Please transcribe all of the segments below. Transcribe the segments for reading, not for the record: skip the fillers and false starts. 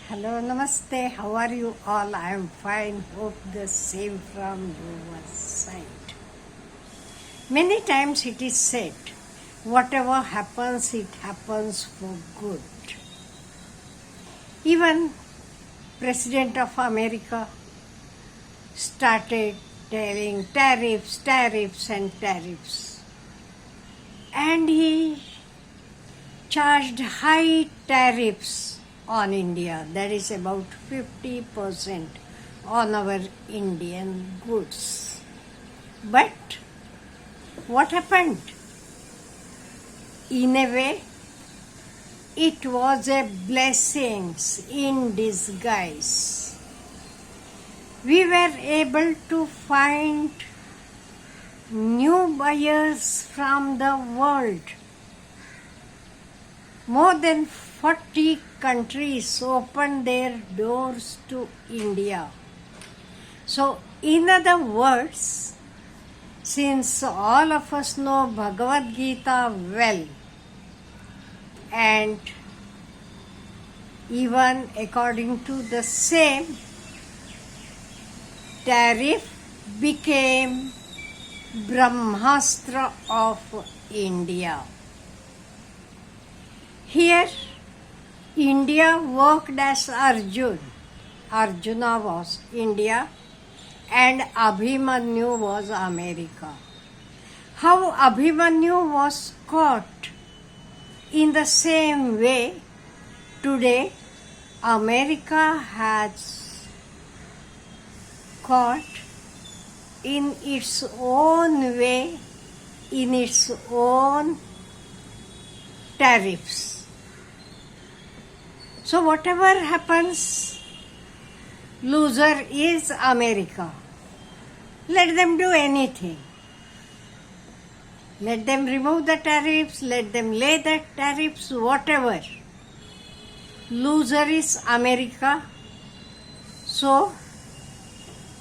Hello, namaste. How are you all? I am fine. Hope the same from your side. Many times it is said, whatever happens, it happens for good. Even President of America started telling tariffs, tariffs and tariffs. And he charged high tariffs on India, that is about 50% on our Indian goods. But what happened? In a way, it was a blessing in disguise. We were able to find new buyers from the world. More than 40 countries opened their doors to India. So, in other words, since all of us know Bhagavad Gita well, and even according to the same, tariff became Brahmastra of India. Here, India worked as Arjun. Arjuna was India and Abhimanyu was America. How Abhimanyu was caught? In the same way, today America has caught in its own way, in its own tariffs. So whatever happens, loser is America. Let them do anything. Let them remove the tariffs, let them lay the tariffs, whatever. Loser is America. So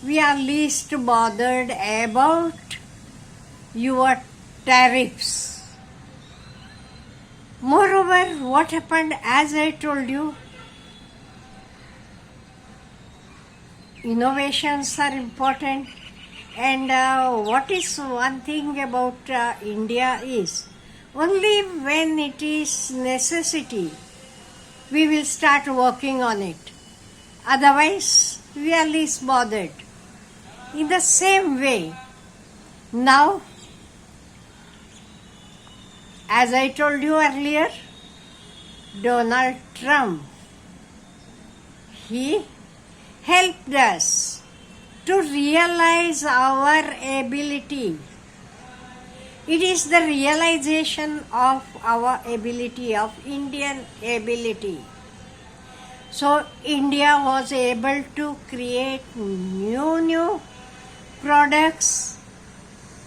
we are least bothered about your tariffs. Moreover, what happened, as I told you, innovations are important, and what is one thing about India is, only when it is necessity, we will start working on it. Otherwise, we are least bothered. In the same way, now, as I told you earlier, Donald Trump, he helped us to realize our ability. It is the realization of our ability, of Indian ability. So India was able to create new products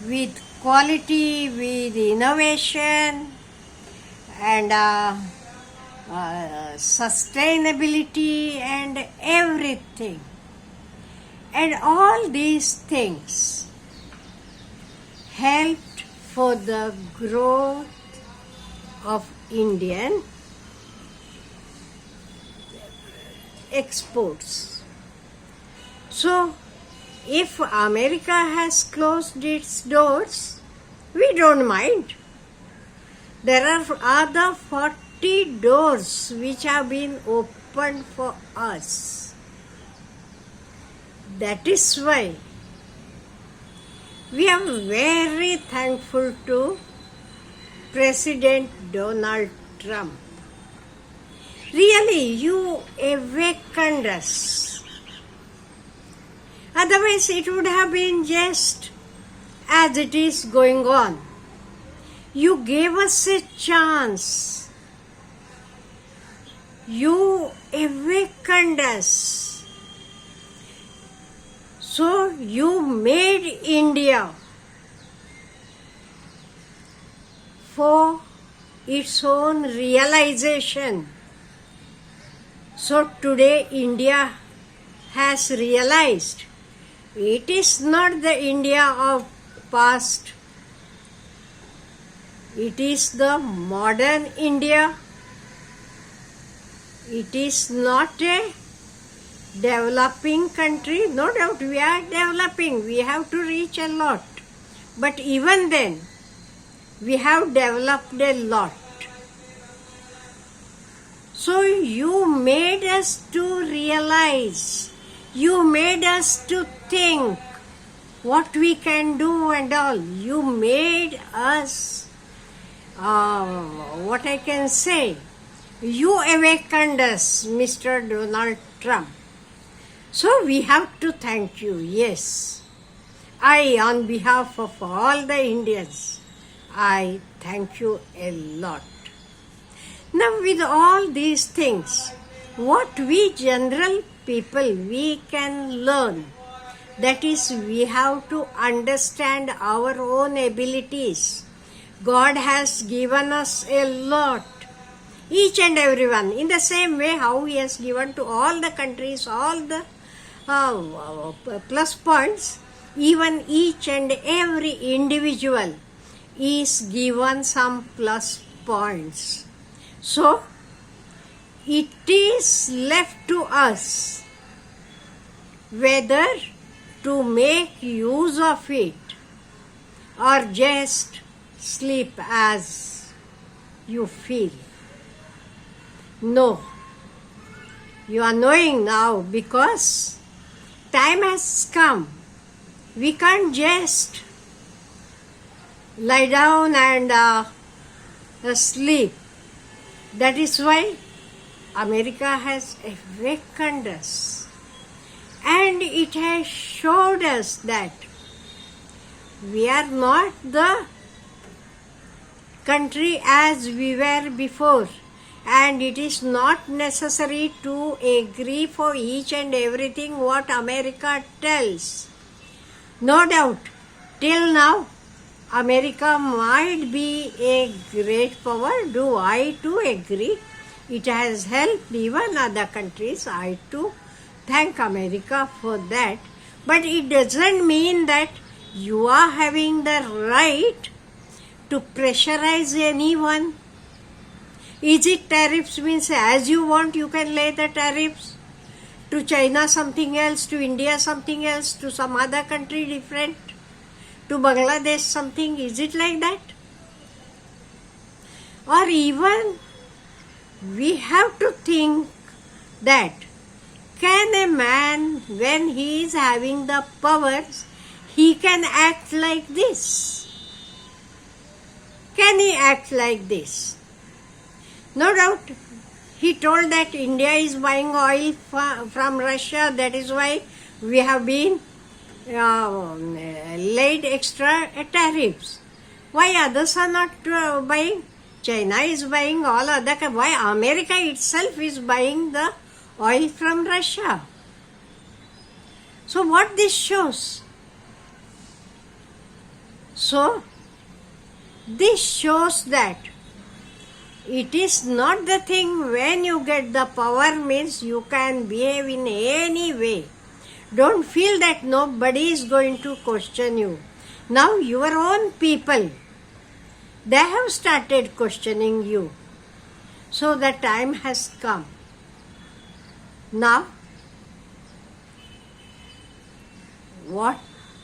with quality, with innovation and sustainability and everything. And all these things helped for the growth of Indian exports. So, if America has closed its doors, we don't mind. There are other 40 doors which have been opened for us. That is why we are very thankful to President Donald Trump. Really, you awakened us. Otherwise, it would have been just as it is going on. You gave us a chance. You awakened us. So, you made India for its own realization. So, today India has realized it is not the India of past. It is the modern India It is not a developing country. No doubt we are developing. We have to reach a lot. But even then, we have developed a lot. So you made us to realize, you made us to think what we can do and all. You made us, what I can say, you awakened us, Mr. Donald Trump. So we have to thank you, yes. I, on behalf of all the Indians, I thank you a lot. Now with all these things, what we general people, we can learn, that is, we have to understand our own abilities. God has given us a lot, each and everyone, in the same way how He has given to all the countries, all the plus points, even each and every individual is given some plus points. So, it is left to us whether to make use of it or just sleep as you feel. No, you are knowing now because time has come. We can't just lie down and sleep. That is why America has awakened us, and it has showed us that we are not the country as we were before, and it is not necessary to agree for each and everything what America tells. No doubt, till now, America might be a great power. Do I too agree? It has helped even other countries. I too thank America for that. But it doesn't mean that you are having the right to pressurize anyone. Is it tariffs means as you want you can lay the tariffs? To China something else, to India something else, to some other country different, to Bangladesh something. Is it like that? Or even we have to think that can a man, when he is having the powers, he can act like this? Can he act like this? No doubt. He told that India is buying oil from Russia. That is why we have been laid extra tariffs. Why others are not buying? China is buying all other. Why America itself is buying the oil from Russia? So what this shows? So this shows that it is not the thing when you get the power means you can behave in any way. Don't feel that nobody is going to question you. Now your own people, they have started questioning you. So the time has come. Now, what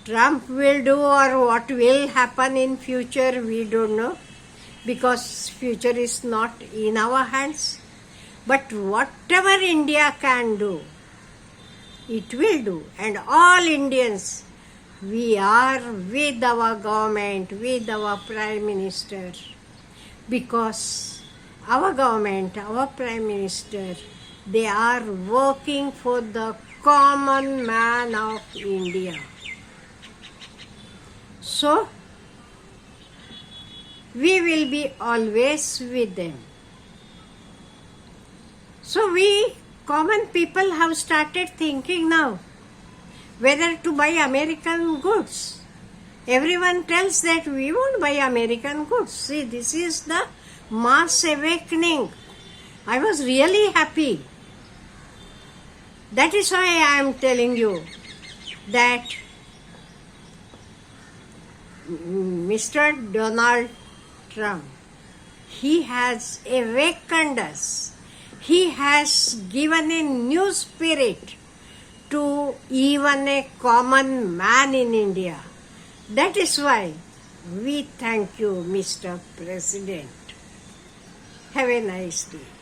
Trump will do or what will happen in future, we don't know. Because future is not in our hands. But whatever India can do, it will do. And all Indians, we are with our government, with our Prime Minister. Because our government, our Prime Minister, they are working for the common man of India. So, we will be always with them. So we common people have started thinking now whether to buy American goods. Everyone tells that we won't buy American goods. See, this is the mass awakening. I was really happy. That is why I am telling you that Mr. Donald Trump, he has awakened us. He has given a new spirit to even a common man in India. That is why we thank you, Mr. President. Have a nice day.